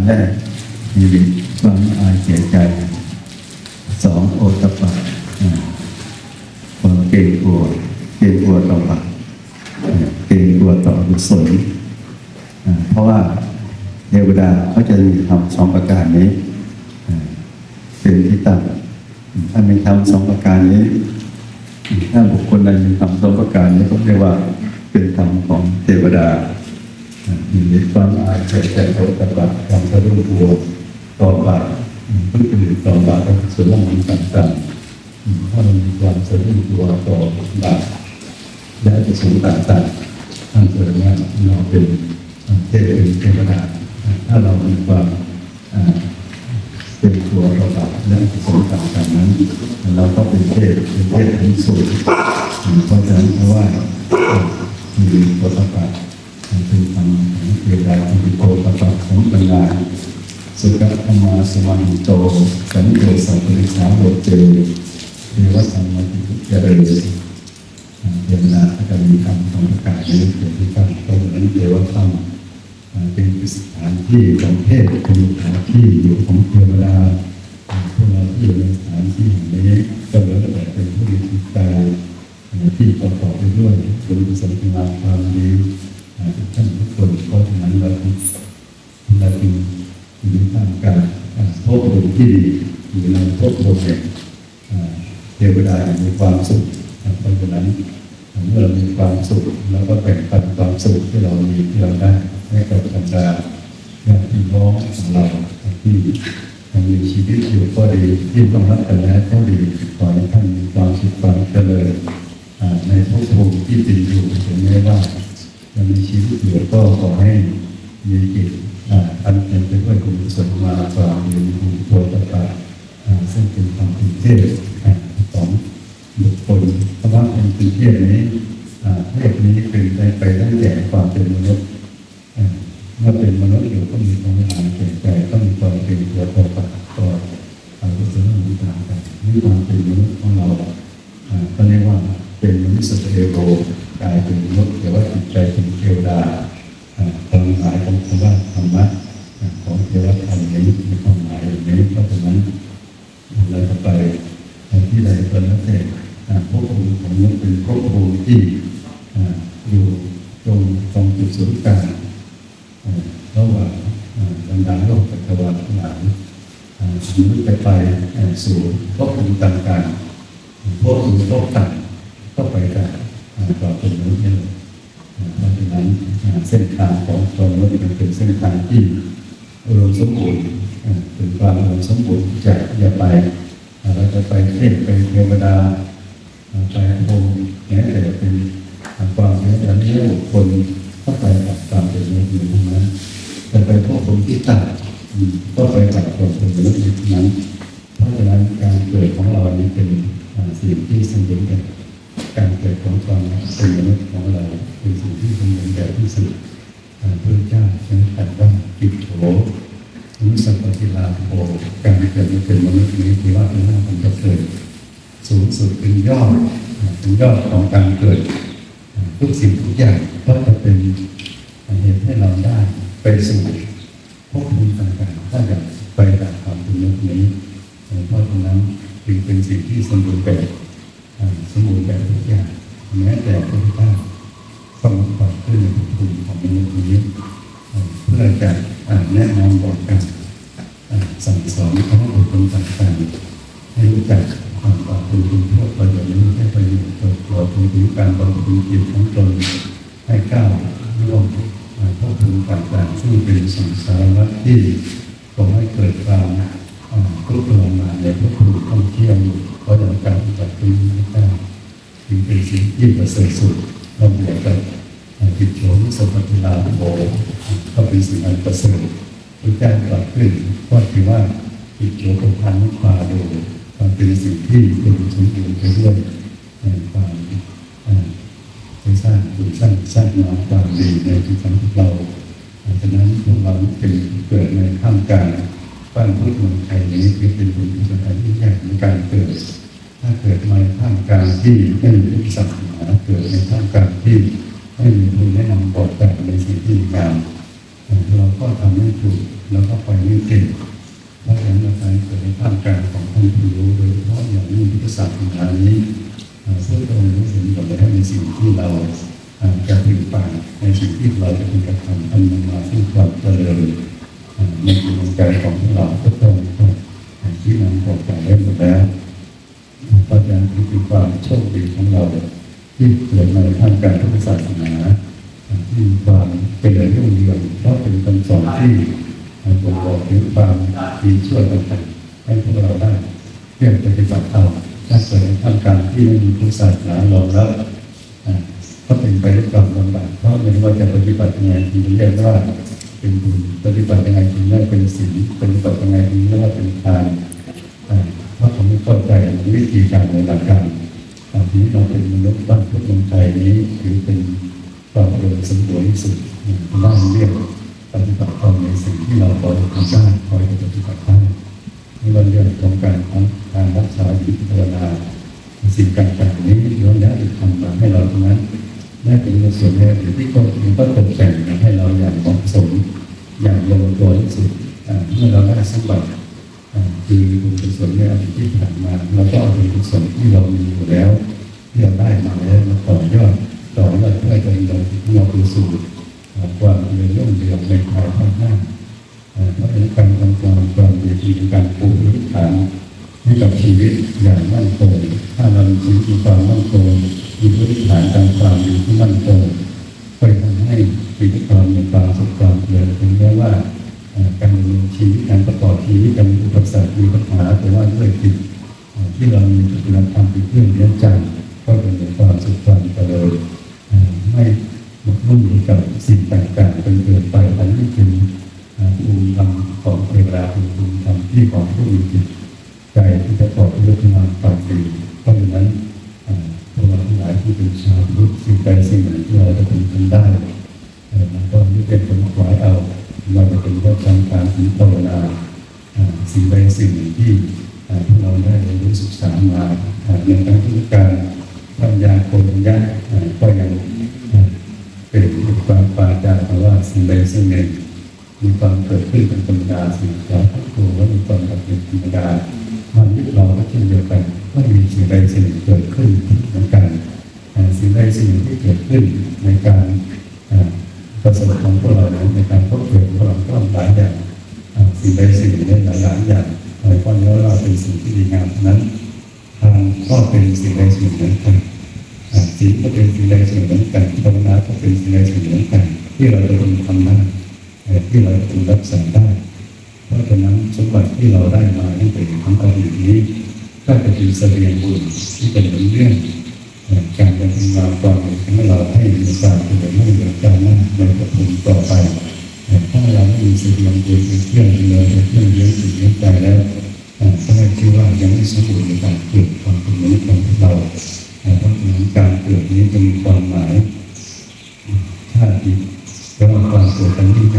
แรกมีความอายเสียใจสองโอตตัปปะความเกรงกลัวต่อบาปเกรงกลัวต่อกุศลเพราะว่าเทวดาเขาจะมีธรรมสองประการนี้เป็นที่ตั้งถ้ามีธรรมสองประการนี้ถ้าบุคคลใดมีธรรมสองประการนี้ก็เรียกว่าเป็นธรรมของเทวดามีความอายเสียใจต่อบาปความสะดุ้งกลัวต่อบาปเพื่อเป็นต่อบาปส่วนละมันต่างๆถ้าเรามีความสะดุ้งกลัวต่อบาปและจะสูงต่างๆท่านเกิดว่าเราเป็นเทวดาถ้าเรามีความเป็นตัวเราแบบและสมต่างๆนั้นเราก็เป็นเทพที่สูงเพราะฉะนั้นเพราะว่ามีโพธิปัจเป็นธรรมของเทวดาเป็นโพธิปัจของปัญญาสุขธรรมาสมาหิโตสันโยสัพพิสาโรเจเทวสัมมาทิเจริญเทวดาจะมีธรรมของประกาศนี้เป็นที่ตั้งตรงนั้นเทวธรรมเป็นสถานที่ของเทพเป็นสถานที่อยู่ของเทวดาพวกเราที่อยู่ในสถานที่แห่งนี้ก็เหมือนแต่เป็นผู้มีจิตใจที่ประกอบไปด้วยบุญกุศลความดีทุกท่านทุกคนเพราะฉะนั้นเราจึงอยู่ในท่ามกลางภพภูมิที่ดีอยู่ในภพภูมิแห่งเทวดามีความสุขเพราะฉะนั้นเมื่อเรามีความสุขแล้วก็แบ่งปันความสุขที่เรามีที่เราได้ให้กับบรรดาญาติพี่น้องของเราที่ยังมีชีวิตอยู่ก็ดีที่ต้องรับกันแล้วก็ดีขอให้ท่านมีความสุขความเจริญในภพภูมิที่เป็นอยู่ถึงแม้ว่ายังมีชีวิตอยู่ก็ขอให้มีจิตอันเป็นไปด้วยกุศลมาความมีบุญโภคตะซึ่งเป็นความเป็นเทพของบุคคลเพราะว่าเป็นเทพนี้เทพนี้เป็นไปตั้งแต่ความเป็นมนุษย์เมื่อเป็นมนุษย์อยู่ก็มีความหมายเปลี่ยนแปลงต้องมีความเป็นตัวตนตัวกุศลมีต่างกันมีความเป็นมนุษย์ของเราก็เรียกว่าเป็นมนุษย์เทโวกลายเป็นมนุษย์แต่ว่าจิตใจเป็นเทวดาความหมายของคำว่าธรรมะของเทวธรรมนี้มีความหมายอย่างนี้เพราะฉะนั้นเราจะไปที่ใดก็แล้วแต่ภพภูมิของมนุษย์เป็นภพภูมิที่อยู่ตรงจุดศูนย์กลางระหว่างบรรดาโลกจักรวาลทั้งหลายมนุษย์จะไปสู่ภพภูมิต่างๆภพภูมิโลกต่างก็ไปได้ต่อเป็นมนุษย์นี่เลยเพราะฉะนั้นเส้นทางของตัวมนุษย์เป็นเส้นทางที่อุดมสมบูรณ์เป็นความอุดมสมบูรณ์จะอย่าไปเราจะไปเทพไปเทวดาไปพรหมแม้แต่เป็นความเป็นอริยบุคคลก็ไปกับความเป็นมนุษย์อยู่ทั้งนั้นจะไปพบคนที่ต่างก็ไปกับความเป็นมนุษย์อยู่ทั้งนั้นเพราะฉะนั้นการเกิดของเรานี้เป็นสิ่งที่สมบูรณ์แบบการเกิดของความเป็นมนุษย์ของเราเป็นสิ่งที่สมบูรณ์แบบที่สุดพระเจ้าใช้คำว่ากิจโถมนุสสปฏิลาโภการเกิดมาเป็นมนุษย์นี้ถือว่าเป็นหน้าของจะเกิดสูงสุดเป็นยอดของการเกิดทุกสิ่งทุกอย่างก็จะเป็นเหตุให้เราได้ไปสู่ภพภูมิต่างๆถ้าอยากไปดับความเป็นมนุษย์นี้เพราะฉะนั้นจึงเป็นสิ่งที่สมบูรณ์แบบทุกอย่างแม้แต่พระพุทธเจ้าต้องปรับขึ้นในภพภูมิของมนุษย์นี้เพื่อจะแนะนำบอกกันสั่งสอนเขาบุคคลต่างๆให้รู้จักความปรับปรุงทั่วไปอย่างนี้ให้ไปอยู่ตัวถึงการบำเพ็ญจิตของตนให้ก้าวล่วงภพภูมิต่างๆซึ่งเป็นสังสารวัฏที่ก่อให้เกิดความทุกข์ทรมานในภพภูมิท่องเที่ยวอยู่เพราะอย่างการปฏิบัตินี้ได้จึงเป็นสิ่งที่ประเสริฐสุดเราบวกกับจิตโฉมสมปฏิลาโภก็เป็นสิ่งอันประเสริฐพระเจ้ากล่าวขึ้นก็ถือว่าจิตโฉมเป็นพันธุ์ความดูความเป็นสิ่งที่เป็นสมบูรณ์ไปด้วยความสร้างบุญสร้างงานความดีในจิตใจของเราฉะนั้นพวกเราเป็นเกิดในท่ามกลางบ้านพุทธเมืองไทยนี้คือเป็นบุญกุศลที่ใหญ่ในการเกิดถ้าเกิดในท่ามกลางที่ไม่มีพุทธศาสนาเกิดในท่ามกลางที่ไม่มีผู้แนะนำบอกแต่ในสิ่งที่งามเราก็ทำให้ถูก แล้วก็ปล่อยไม่เก่งเพราะฉะนั้นการเกิดในท่ามกลางของท่านผู้รู้โดยเฉพาะอย่างยิ่งพุทธศาสนานี้พระองค์รู้เห็นกับเราในสิ่งที่เราจะถึงป่าในสิ่งที่เราจะเป็นกระทำอันนำมาซึ่งความเจริญในดวงใจของเราทุกคนที่นำบอกจากได้หมดแล้วเพราะฉะนั้นคือความโชคดีของเราที่เกิดในท่ามกลางพุทธศาสนาที่มีความเป็นเรื่องเดียวเพราะเป็นคำสอนที่บ่งบอกถึงความดีช่วยกันให้พวกเราได้เพื่อปฏิบัติธรรมถ้าเกิดในท่ามกลางที่ไม่มีพุทธศาสนาเราแล้วก็เป็นไปด้วยความลำบากเพราะไม่ว่าจะปฏิบัติยังไงที่เรียกว่าเป็นบุญปฏิบัติยังไงถึงได้เป็นศีลปฏิบัติยังไงถึงเรียกว่าเป็นทานเพราะเขาไม่เข้าใจวิธีการในหลักการทีนี้เราเป็นมนุษย์บ้านพุทธเมืองไทยนี้ถือเป็นความเร็วสมบูรณ์ที่สุดด้านเรียกปฏิบัติธรรมในสิ่งที่เราพอจะทำได้พอจะปฏิบัติได้ในวันเดือนของการรักษาจิตภาวนาสิ่งต่างๆนี้ล้วนแล้วแต่ทำมาให้เราตรงนั้นได้เป็นส่วนแรกที่ก็ถึงก็ตกแต่งให้เราอย่างเหมาะสมอย่างลงตัวที่สุดเมื่อเราได้สมบัติคือบุญกุศลในอดีตที่ผ่านมาเราก็เอาบุญกุศลที่เรามีอยู่แล้วที่เราได้มาแล้วมาต่อยอดเพื่อจะเราไปสู่ความเป็นเรื่องเดียวในภายภาคหน้าเพราะเป็นการทำความดีในการปูพื้นฐานให้กับชีวิตอย่างมั่นคงถ้าเรามีชีวิตมีความมั่นคงมีพื้นฐานทางความดีที่มั่นคงก็ทำให้ชีวิตเรามีความสุขความเจริญถึงแม้ว่าการดำเนินชีวิตการประกอบชีวิตการอุปสรรคมีปัญหาแต่ว่าด้วยจิตที่เรามีคุณธรรมเป็นเครื่องเลี้ยงใจก็เป็นความสุขความเจริญไม่หมกมุ่นอยู่กับสิ่งต่างๆเป็นเกินไปอันนี้เป็นภูมิธรรมของเทวดาเป็นภูมิธรรมที่ของผู้มีจิตใจที่จะประกอบด้วยคุณงามความดีเพราะฉะนั้นพวกเราทั้งหลายที่เป็นชาวพุทธสิ่งใดสิ่งหนึ่งที่เราจะทำได้มันก็ยึดเป็นผลขวายเอาเราจะเป็นวัฏจักรการถึงภาวนาสิ่งใดสิ่งหนึ่งที่พวกเราได้เรียนรู้ศึกษามาในทางพุทธการปัญญาโคปัญญาก็ยังเป็นความปาจาเพราะว่าสิ่งใดสิ่งหนึ่งมีความเกิดขึ้นเป็นธรรมดาสิ่งเราทุกตัวว่ามีความเป็นธรรมดามันยึดเราก็เช่นเดียวกันก็มีสิ่งใดสิ่งหนึ่งเกิดขึ้นเหมือนกันสิ่งใดสิ่งหนึ่งที่เกิดขึ้นในการประสบของพวกเราในการพบเจอพวกเราก็หลายอย่างสิ่งใดสิ่งหนึ่งได้หลายอย่างเพราะแล้วเราเป็นสิ่งที่ดีงามนั้นทางก็เป็นสิ่งใดสิ่งหนึ่งกันศีลก็เป็นสิ่งใดสิ่งหนึ่งกันภาวนาก็เป็นสิ่งใดสิ่งหนึ่งกันที่เราจะต้องทำได้ที่เราจะรักษาได้เพราะฉะนั้นสมบัติที่เราได้มาตั้งแต่ทั้งอดีตนี้ก็จะเป็นเสบียงบุญที่เป็นเรื่องการดำเนินงานความดีของเราให้มีการเป็นเรื่องของการนั่งในปฐมต่อไปถ้าเราไม่มีเสบียงบุญเป็นเครื่องเลี้ยงจิตเลี้ยงใจแล้วก็ไม่คิดว่ายังไม่สมบูรณ์ในการเกิดความเป็นมนุษย์ของเราเพราะฉะนั้นการเกิดนี้จะมีความหมายถ้าจิตก็ว่าความเกิดเป็นที่ไหน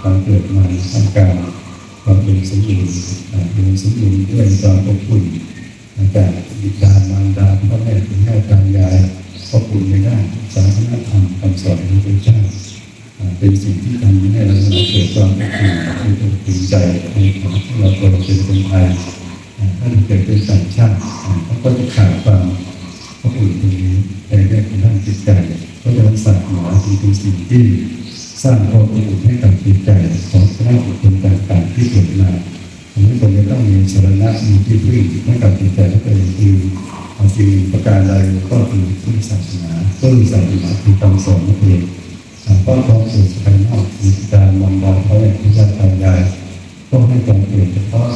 ความเกิดมาทำการความเป็นสมบูรณ์เป็นสมบูรณ์ด้วยความอบอุ่นจากบิดามารดาพ่อแม่คุณแม่ตายายอบอุ่นในด้านศาสนธรรมคำสอนของพระเจ้าเป็นสิ่งที่ทำให้เราเกิดความอบอุ่นเป็นใจในของเราเป็นคนไทยถ้าเกิดเป็นต่างชาติก็จะขาดความอบอุ่นตรงนี้ในแง่ของด้านจิตใจเพราะฉะนั้นศาสนาเป็นสิ่งที่สร้างความอบอุ่นให้กับจิตใจของคณะบุคคลต่างๆที่เกิดมาผมไม่ควรจะต้องมีสรณะมีที่พึ่งให้กับจิตใจและตัวเองคือสิ่งประการใดก็คือพุทธศาสนาก็คือศาสนาคือคำสอนนั่นเองก็ต้องสู่ภายนอกมีการมองเขาในพุทธศาสนาก็ให้ความเปลี่ยนเฉพาะ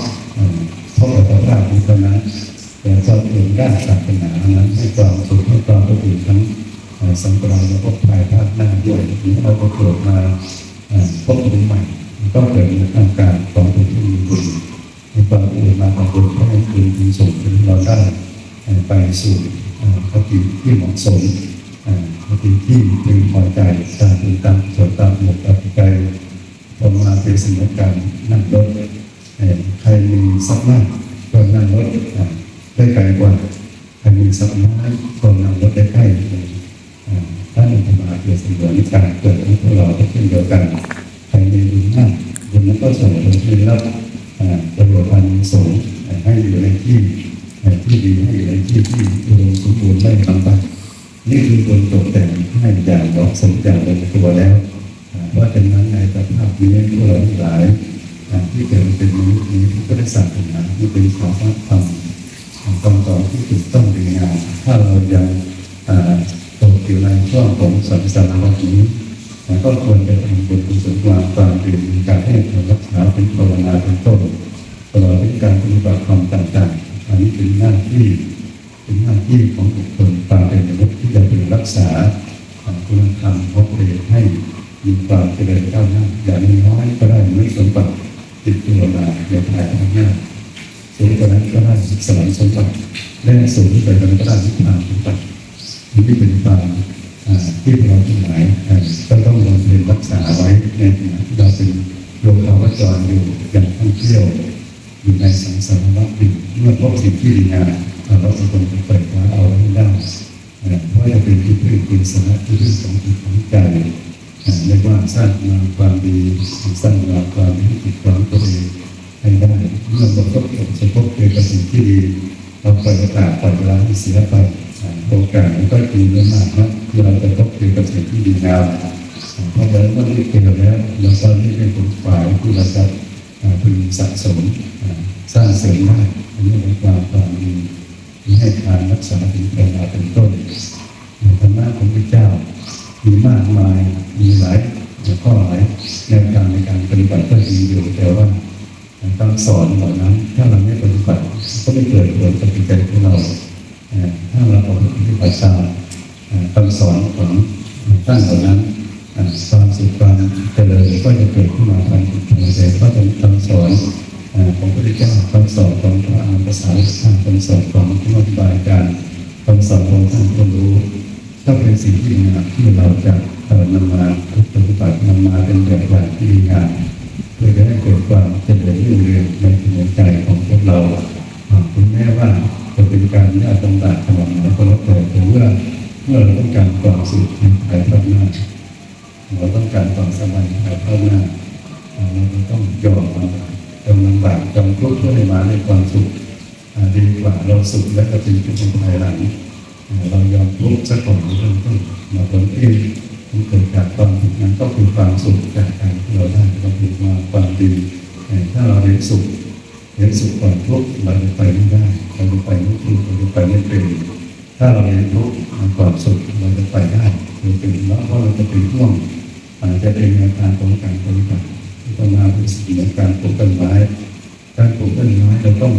พระพุทธเจ้าเท่านั้นแต่ความเปลี่ยนด้านศาสนานั้นให้ความสุขให้ความอบอุ่นทั้งสังคมและพวกภายภาคหน้าด้วยนี้เราก็เกิดมาพบกันใหม่ก็เกิดในทางการของผู้ที่มีบุญในความอุ่นมาของบุญก็ให้คืนคุณส่งถึงเราได้ไปสู่ปฏิที่เหมาะสมปฏิที่พึงพอใจตามเป็นตามส่วนตามหมดตามใจพอมาเป็นสิ่งการนั่งรถใครมีทรัพย์มากก็นั่งรถได้ไกลกว่าใครมีทรัพย์น้อยก็นั่งรถได้ใกล้ถ้าในธรรมะเกิดสิ่งเหล่านี้การเกิดของพวกเราเช่นเดียวกันใครมีบุญมากบุญ นั้นก็ส่งผลให้รับประโยชน์อันสูงให้อยู่ในที่ที่ดีให้อยู่ในที่ที่อุดมสมบูรณ์ไม่ลำบากนี่คือคนตกแต่งให้อย่างเหมาะสมอย่างลงตัวแล้วเพราะฉะนั้นในสภาพนี้พวกเราหลายที่เกิดเป็นมนุษย์นี้ก็ได้ศาสนาที่เป็นสภาพธรรมคำสอนที่ถูกต้องดีงามถ้าเรายังตกอยู่ในช่วงของสังสารวัฏนี้ก็ควรจะทำบุญกุศลความดีการให้การรักษาเป็นภาวนาเป็นต้นตลอดถึงการปฏิบัติธรรมต่างๆอันนี้เป็นหน้าที่ของบุคคลความเป็นมนุษย์ที่จะเป็นรักษาคุณธรรมของตัวเองให้มีความเจริญก้าวหน้าอย่างน้อยก็ได้ไม่สมบัติติดตัวมาในภายภาคหน้าสูงกว่านั้นก็ได้สวรรค์สมบัติและสูงไปกว่านั้นก็ได้นิพพานสมบัตินี่เป็นความที่เราทั้งหลายก็ต้องลงเรียนรักษาไว้ในขณะที่เราเป็นโยคาวจรอยู่อย่างท่องเที่ยวอยู่ในสังสารวัฏอยู่เมื่อพบสิ่งที่ดีงามเราจะต้องไปคว้าเอาให้ได้เพราะจะเป็นที่พึ่งเป็นสาระที่พึ่งของจิตของใจเรียกว่าสร้างมาความดีสร้างมาความดีจิตความตัวเองให้ได้เมื่อเราพบเจอกับสิ่งที่ดีเราปล่อยประกาศปล่อยเวลาให้เสียไปโอกาสมันก็ดีมากนะที่เราจะพบเจอกับสิ่งที่ดีงามเพราะฉะนั้นเมื่อได้เจอแล้วเราก็ได้เป็นผลฝ่ายที่เราจะพึงสะสมสร้างเสริมได้อันนี้เป็นความดีให้ทานรักษาถึงภาวนาเป็นต้นธรรมะของพระเจ้ามีมากมายมีหลายข้อหลายแนวทางในการปฏิบัติก็ดีอยู่แต่ว่าคำสอนเหล่านั้นถ้าเราไม่ปฏิบัติก็ไม่เกิดผลกับจิตใจของเราถ้าเราปฏิบัติตามคำสอนของท่านเหล่านั้นความสุขความเจริญก็จะเกิดขึ้นมาภายในจิตใจเพราะเป็นคำสอนของพระพุทธเจ้าคำสอนของพระอรหันตสาวกท่านคำสอนของผู้อธิบายการคำสอนของท่านผู้รู้ถ้าเป็นสิ่งที่ดีงามที่เราจะนำมาปฏิบัตินำมาเป็นแบบอย่างที่ดีงามเพื่อจะให้เกิดความเจริญรุ่งเรืองในหัวใจของพวกเราถึงแม้ว่าจะเป็นการยากลำบากขนาดไหนก็แล้วแต่เมื่อเราต้องการความสุขในภายภาคหน้าเราต้องการความสบายในภายภาคหน้าเราต้องยอมลำบากจำทุกข์เพื่อให้มาในความสุขดีกว่าเราสุขและก็เป็นทุกข์ในภายหลังเรายอมทุกข์สักก่อนเริ่มต้นมาผลที่มันเกิดจากความทุกข์นั้นก็คือความสุขจากการที่เราได้เราถือมาความดีถ้าเราเห็นสุขก่อนทุกข์เราจะไปไม่ได้เราจะไปไม่ถูกเราจะไปไม่เป็นถ้าเราเห็นทุกข์ก่อนสุขเราจะไปได้เราเป็นแล้วเพราะเราจะเป็นห่วงจะเป็นแนวทางของการปฏิบัติก็มาเป็นสิ่งเหมือนการปลูกต้นไม้เราต้อง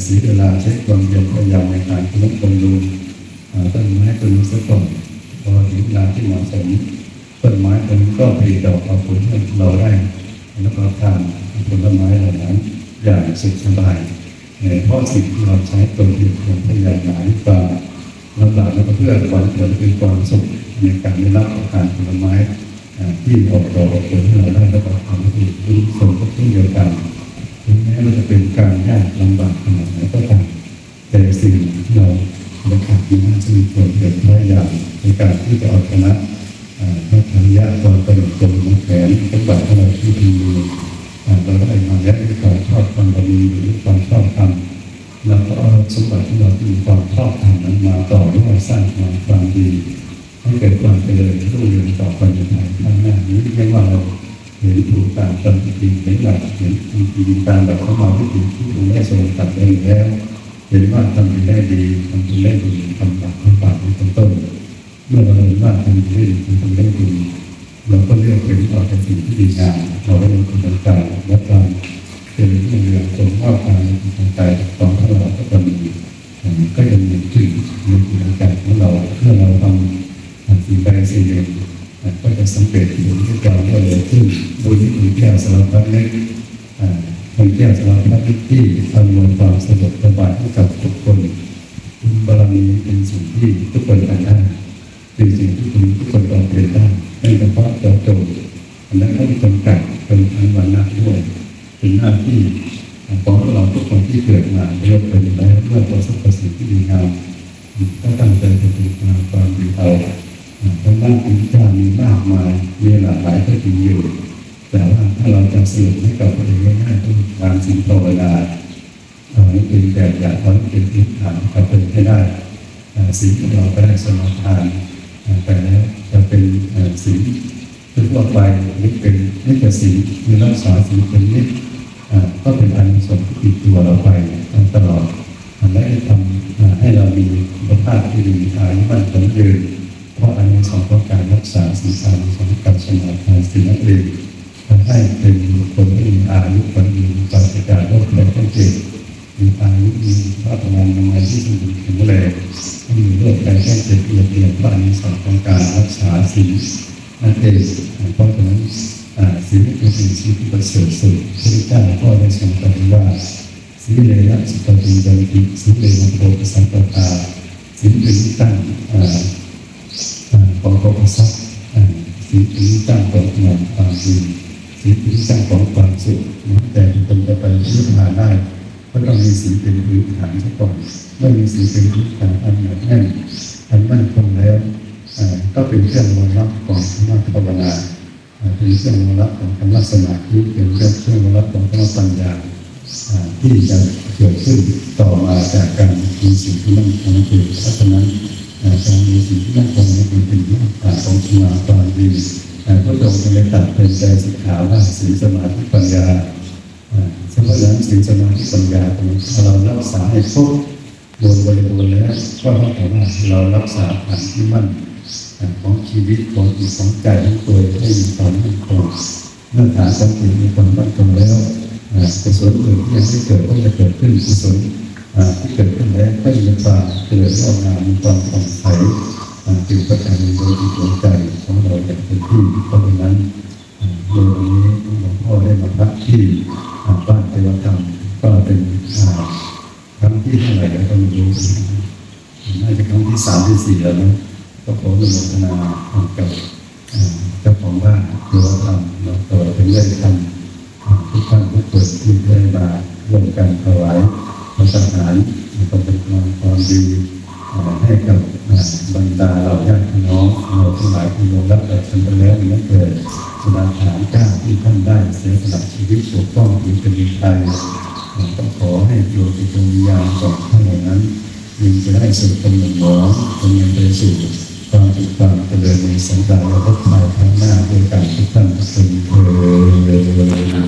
เสียเวลาใช้ความเพียรพยายามในการบำรุงต้นไม้ต้นนี้สักก่อนพอถึงเวลาที่เหมาะสมต้นไม้ต้นก็ผลิดอกเอาผลให้เราได้รับประทานผลไม้เหล่านั้นอย่างสุขสบายเพราะสิ่งที่เราใช้ตัวเพียรพยายามหาความลำบากและเพื่อความเจริญเป็นความสุขในการได้รับประทานผลไม้ที่ออกดอกออกผลให้เราได้รับประทานที่ทุกคนก็เช่นเดียวกันถึงแม้มันจะเป็นการยากลำบากขนาดไหนก็ตามแต่สิ่งที่เราขาดที่น่าจะมีความเพียรพยายามในการที่จะเอาชนะพระธรรมยาความประหยัดจนของแขนทุกแบบที่เราที่มีเราได้มาแล้วด้วยความชอบความบารมีหรือความชอบธรรมเราก็เอาสมบัติที่เรามีความชอบธรรมนั้นมาต่อด้วยสร้างความดีให้เกิดความเจริญรุ่งเรืองต่อไปในภายภาคหน้านี้เรียกว่าเราเห็นถูกตามจำจริงเห็นหลักเห็นจริงตามแบบของเราที่ถูกที่ได้ทรงตัดได้แล้วเห็นว่าทำดีได้ดีทำดีได้ดีทำบาปเป็นต้นเมื่อเราเห็นว่าทำดีได้ดีทำได้ดีเราก็เลือกเป็นต่อจากสิ่งที่ดีงามเราได้เป็นคนต่างๆและการเป็นเรื่องคนว่าการทางใจของเราก็จะมีก็ยังมีขึ้นในจิตใจของเราเมื่อเราทำสิ่งใดสิ่งหนึ่งก็จะสังเกตถึงที่เราได้เลยขึ้นโดยที่มีแก้วสารพัดเล็กเป็นแก้วสารพัดที่อำนวยความสะดวกสบายให้กับทุกคนบารมีเป็นสิ่งที่ทุกคนทำได้เป็นสิ่งที่ทุกคนต้องเรียนได้ไม่เฉพาะเจ้าโจรอันนั้นก็เป็นจำกัดเป็นทางวันหน้าด้วยเป็นหน้าที่ของเราทุกคนที่เกิดมาเรียกเป็นแล้วเมื่อประสบสิ่งที่ดีงามก็ตั้งใจจะทำความดีเอาทางด้านของเจ้ามีมากมายมีหลากหลายก็จริงอยู่ แต่ว่าถ้าเราจะสรุปให้กับตัวเองง่ายๆต้องการสิ่งภาวนาเอาให้เป็นแบบอย่างเอาให้เป็นพื้นฐานเอาเป็นให้ได้สิ่งที่เราก็ได้สมาทานไปแล้วจะเป็นสิ่งทั่วไปหรือเป็นนิจสิ่งหรือรักษาสิ่งเป็นนิจก็เป็นอานิสงส์ที่ติดตัวเราไปตลอดและทำให้เรามีสุขภาพที่ดีอายุมั่นขวัญยืนเพราะอานิสงส์ของการรักษาสิ่งอานิสงส์ของการสมาทานสิ่งนั้นเองทำให้เป็นคนที่มีอายุขวัญยืนปราศจากโรคภัยไข้เจ็บมีอายุมีพระพลานามัยที่สมบูรณ์แข็งแรงไม่มีโรคภัยไข้เจ็บเบียดเบียนเพราะอานิสงส์ของการรักษาสิ่งนั่นเองเพราะฉะนั้นสิ่งนี้เป็นสิ่งที่ประเสริฐสุดพระเจ้าก็ได้ทรงตรัสว่าสิเลนะสุปฏิยันติสิเลนะโพธิสัมปทาสิ่งเป็นที่ตั้งของโพธิสัตว์สิ่งเป็นที่ตั้งของความดีสิ่งเป็นที่ตั้งของความสุขแต่คนจะไปนิพพานได้ก็ต้องมีสิ่งเป็นพื้นฐานซะก่อนเมื่อมีสิ่งเป็นพื้นฐานอันหนักแน่นอันมั่นคงแล้วก็เป็นเครื่องรองรับของธรรมะภาวนาเป็นเครื่องรองรับของธรรมะสมาธิเป็นเครื่องรองรับของธรรมะปัญญาที่จะเกิดขึ้นต่อมาจากการมีสิ่งที่มั่นคงคือเพราะฉะนั้นการมีสิ่งที่มั่นคงนี้เป็นรากฐานของสมาธิความดีพระองค์จึงได้ตรัสเป็นใจสิกขาว่าศีลสมาธิปัญญาเพราะฉะนั้นศีลสมาธิปัญญาตรงนี้เรารักษาให้ครบบนบริบูรณ์แล้วก็เท่ากับว่าเรารักษาฐานที่มั่นของชีวิตของจิตของใจของตัวให้มีความมั่นคงเมื่อฐานของจิตมีความมั่นคงแล้วกุศลอื่นที่ยังไม่เกิดก็จะเกิดขึ้นกุศลที่เกิดขึ้นแล้วก็จะความเกิดงอกงามมีความผ่องใสจึงประการในโดยดวงใจของเราอย่างเต็มที่เพราะฉะนั้นโดยวันนี้หลวงพ่อได้มาพักที่บ้านเทวธรรมก็เป็นครั้งที่เท่าไหร่แล้วก็ไม่รู้น่าจะครั้งที่3 ที่ 4แล้วนะก็ขออนุโมทนากับเจ้าของบ้านเทวธรรมเราต่อเป็นเรื่องธรรมทุกท่านทุกคนที่ได้มาร่วมกันถวายพระทหารก็เป็นความดีให้กับบรรดาเหล่าญาติพี่น้องเราทั้งหลายที่ยอมรับแต่ฉันไปแล้วนั้นเกิดสมาทานก้าที่ท่านได้เสียสละชีวิตปกป้องผืนแผ่นดินไทยก็ขอให้โยมดวงวิญญาณของท่านเหล่านั้นยิ่งจะได้สู่กำลังหนอจนยังไปสู่ความสุขความเจริญในสังสารวัฏภายข้างหน้าด้วยกันทุกท่านทุกคนเถิด